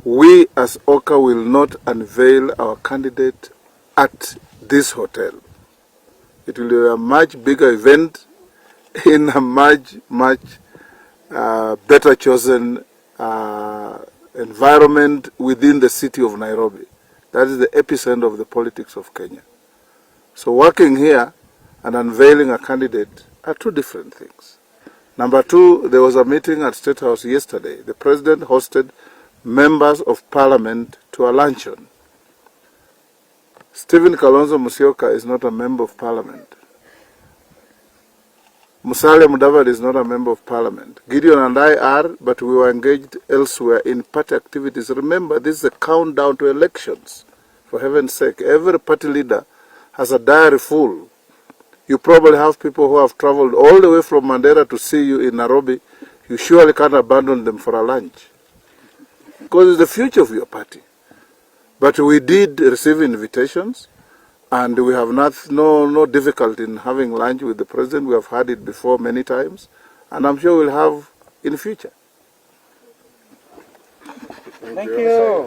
we as OKA will not unveil our candidate at this hotel. It will be a much bigger event in a much better chosen environment within the city of Nairobi. That is the epicenter of the politics of Kenya. So working here and unveiling a candidate are two different things. Number two, there was a meeting at State House yesterday. The President hosted members of Parliament to a luncheon. Stephen Kalonzo Musyoka is not a member of Parliament. Musalia Mudavadi is not a member of Parliament. Gideon and I are, but we were engaged elsewhere in party activities. Remember, this is a countdown to elections. For heaven's sake, every party leader has a diary full. You probably have people who have traveled all the way from Mandera to see you in Nairobi. You surely can't abandon them for a lunch, because it's the future of your party. But we did receive invitations, and we have no difficulty in having lunch with the President. We have had it before many times, and I'm sure we'll have in the future. Thank you.